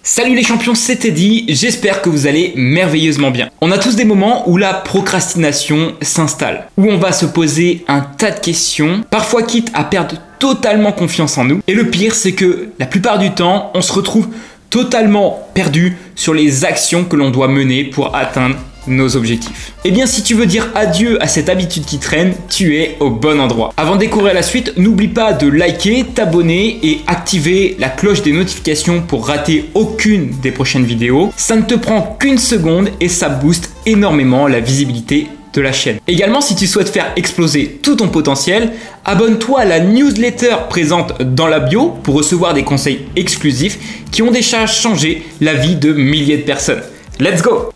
Salut les champions, c'est Teddy, j'espère que vous allez merveilleusement bien. On a tous des moments où la procrastination s'installe, où on va se poser un tas de questions, parfois quitte à perdre totalement confiance en nous. Et le pire, c'est que la plupart du temps, on se retrouve totalement perdu sur les actions que l'on doit mener pour atteindre nos objectifs. Eh bien, si tu veux dire adieu à cette habitude qui traîne, tu es au bon endroit. Avant de découvrir la suite, n'oublie pas de liker, t'abonner et activer la cloche des notifications pour rater aucune des prochaines vidéos. Ça ne te prend qu'une seconde et ça booste énormément la visibilité de la chaîne. Également, si tu souhaites faire exploser tout ton potentiel, abonne-toi à la newsletter présente dans la bio pour recevoir des conseils exclusifs qui ont déjà changé la vie de milliers de personnes. Let's go!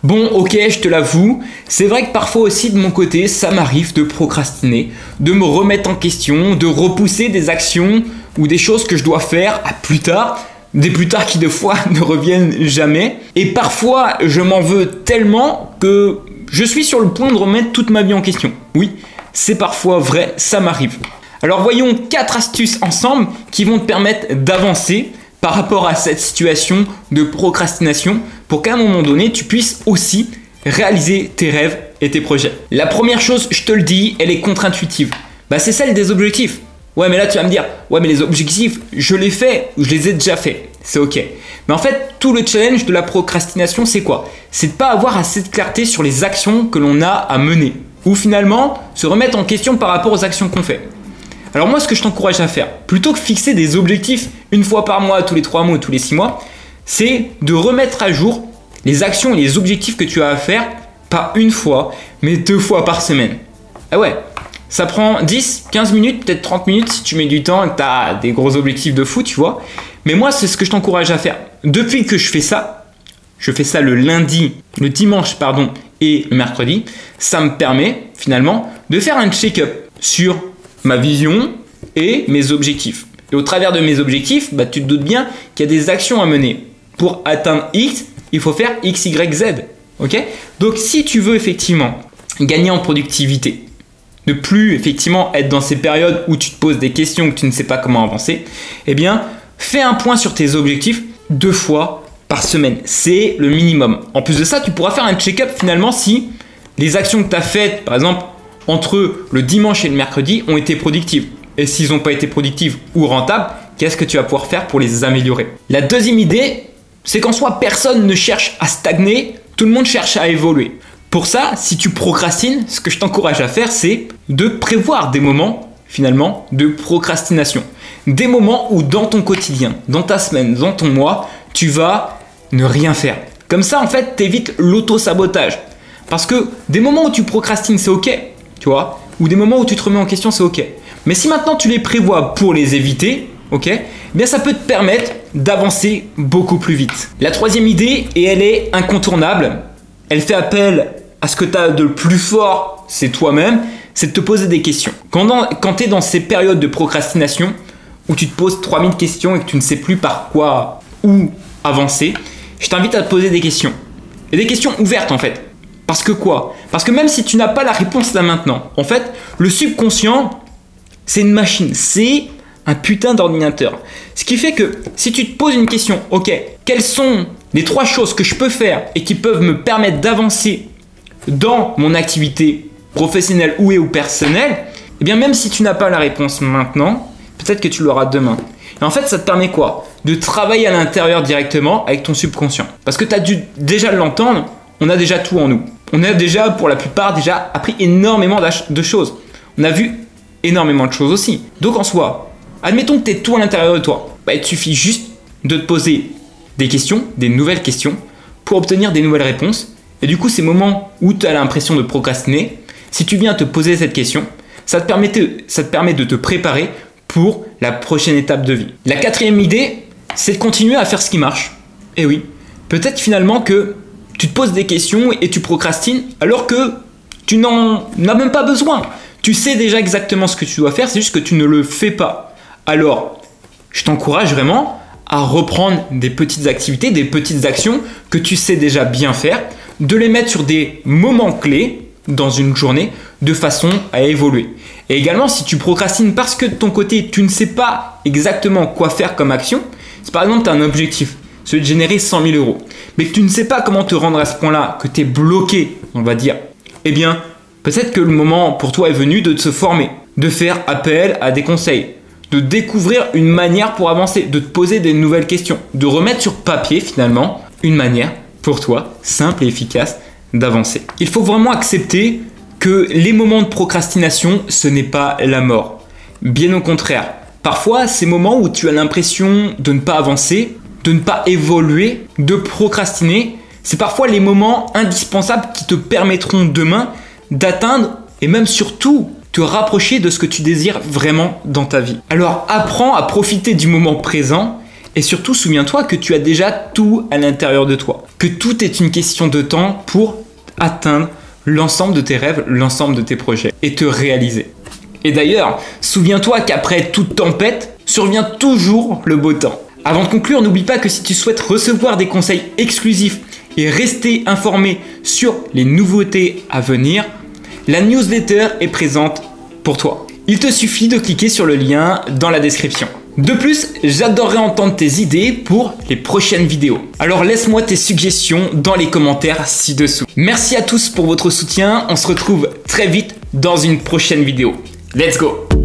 Bon, ok, je te l'avoue, c'est vrai que parfois aussi de mon côté, ça m'arrive de procrastiner, de me remettre en question, de repousser des actions ou des choses que je dois faire à plus tard, des plus tard qui de fois ne reviennent jamais. Et parfois, je m'en veux tellement que je suis sur le point de remettre toute ma vie en question. Oui, c'est parfois vrai, ça m'arrive. Alors voyons 4 astuces ensemble qui vont te permettre d'avancer par rapport à cette situation de procrastination pour qu'à un moment donné, tu puisses aussi réaliser tes rêves et tes projets. La première chose, je te le dis, elle est contre-intuitive. C'est celle des objectifs. Ouais, mais là, tu vas me dire, ouais, mais les objectifs, je les fais ou je les ai déjà faits. C'est ok. Mais en fait, tout le challenge de la procrastination, c'est quoi? C'est de ne pas avoir assez de clarté sur les actions que l'on a à mener. Ou finalement, se remettre en question par rapport aux actions qu'on fait. Alors moi, ce que je t'encourage à faire, plutôt que fixer des objectifs une fois par mois, tous les 3 mois ou tous les 6 mois, c'est de remettre à jour les actions et les objectifs que tu as à faire, pas une fois, mais 2 fois par semaine. Ah ouais, ça prend 10, 15 minutes, peut-être 30 minutes si tu mets du temps et que tu as des gros objectifs de fou, tu vois. Mais moi, c'est ce que je t'encourage à faire. Depuis que je fais ça le dimanche et le mercredi, ça me permet finalement de faire un check-up sur ma vision et mes objectifs. Et au travers de mes objectifs, tu te doutes bien qu'il y a des actions à mener. Pour atteindre X, il faut faire X, Y, Z. Okay? Donc si tu veux effectivement gagner en productivité, ne plus effectivement être dans ces périodes où tu te poses des questions, que tu ne sais pas comment avancer, eh bien, fais un point sur tes objectifs 2 fois par semaine. C'est le minimum. En plus de ça, tu pourras faire un check-up finalement si les actions que tu as faites, par exemple, entre le dimanche et le mercredi, ont été productives. Et s'ils n'ont pas été productives ou rentables, qu'est-ce que tu vas pouvoir faire pour les améliorer? La deuxième idée, c'est qu'en soi, personne ne cherche à stagner, tout le monde cherche à évoluer. Pour ça, si tu procrastines, ce que je t'encourage à faire, c'est de prévoir des moments, finalement, de procrastination. Des moments où dans ton quotidien, dans ta semaine, dans ton mois, tu vas ne rien faire. Comme ça, en fait, tu évites l'auto-sabotage. Parce que des moments où tu procrastines, c'est ok, tu vois, ou des moments où tu te remets en question, c'est ok. Mais si maintenant tu les prévois pour les éviter, ok, bien ça peut te permettre d'avancer beaucoup plus vite. La troisième idée, et elle est incontournable, elle fait appel à ce que tu as de plus fort, c'est toi-même, c'est de te poser des questions. Quand tu es dans ces périodes de procrastination, où tu te poses 3000 questions et que tu ne sais plus par quoi ou avancer, je t'invite à te poser des questions. Et des questions ouvertes en fait. Parce que quoi? Parce que même si tu n'as pas la réponse là maintenant, en fait, le subconscient, c'est une machine, c'est un putain d'ordinateur. Ce qui fait que si tu te poses une question, ok, quelles sont les 3 choses que je peux faire et qui peuvent me permettre d'avancer dans mon activité professionnelle ou personnelle, eh bien même si tu n'as pas la réponse maintenant, peut-être que tu l'auras demain. Et en fait, ça te permet quoi? De travailler à l'intérieur directement avec ton subconscient. Parce que tu as dû déjà l'entendre, on a déjà tout en nous. On a déjà, pour la plupart, déjà appris énormément de choses. On a vu énormément de choses aussi. Donc en soi, admettons que tu aies tout à l'intérieur de toi. Il te suffit juste de te poser des questions, des nouvelles questions, pour obtenir des nouvelles réponses. Et du coup, ces moments où tu as l'impression de procrastiner, si tu viens te poser cette question, ça te permet de te préparer pour la prochaine étape de vie. La 4e idée, c'est de continuer à faire ce qui marche. Et oui, peut-être finalement que tu te poses des questions et tu procrastines alors que tu n'en as même pas besoin. Tu sais déjà exactement ce que tu dois faire, c'est juste que tu ne le fais pas. Alors, je t'encourage vraiment à reprendre des petites activités, des petites actions que tu sais déjà bien faire, de les mettre sur des moments clés dans une journée de façon à évoluer. Et également, si tu procrastines parce que de ton côté, tu ne sais pas exactement quoi faire comme action, si par exemple tu as un objectif, c'est de générer 100 000 euros, mais que tu ne sais pas comment te rendre à ce point-là, que tu es bloqué, on va dire, eh bien, peut-être que le moment pour toi est venu de te former, de faire appel à des conseils, de découvrir une manière pour avancer, de te poser des nouvelles questions, de remettre sur papier finalement une manière pour toi, simple et efficace, d'avancer. Il faut vraiment accepter que les moments de procrastination, ce n'est pas la mort. Bien au contraire. Parfois, ces moments où tu as l'impression de ne pas avancer, de ne pas évoluer, de procrastiner, c'est parfois les moments indispensables qui te permettront demain d'atteindre et même surtout te rapprocher de ce que tu désires vraiment dans ta vie. Alors apprends à profiter du moment présent et surtout souviens-toi que tu as déjà tout à l'intérieur de toi. Que tout est une question de temps pour atteindre l'ensemble de tes rêves, l'ensemble de tes projets et te réaliser. Et d'ailleurs, souviens-toi qu'après toute tempête, survient toujours le beau temps. Avant de conclure, n'oublie pas que si tu souhaites recevoir des conseils exclusifs et rester informé sur les nouveautés à venir, la newsletter est présente pour toi. Il te suffit de cliquer sur le lien dans la description. De plus, j'adorerais entendre tes idées pour les prochaines vidéos. Alors laisse-moi tes suggestions dans les commentaires ci-dessous. Merci à tous pour votre soutien. On se retrouve très vite dans une prochaine vidéo. Let's go!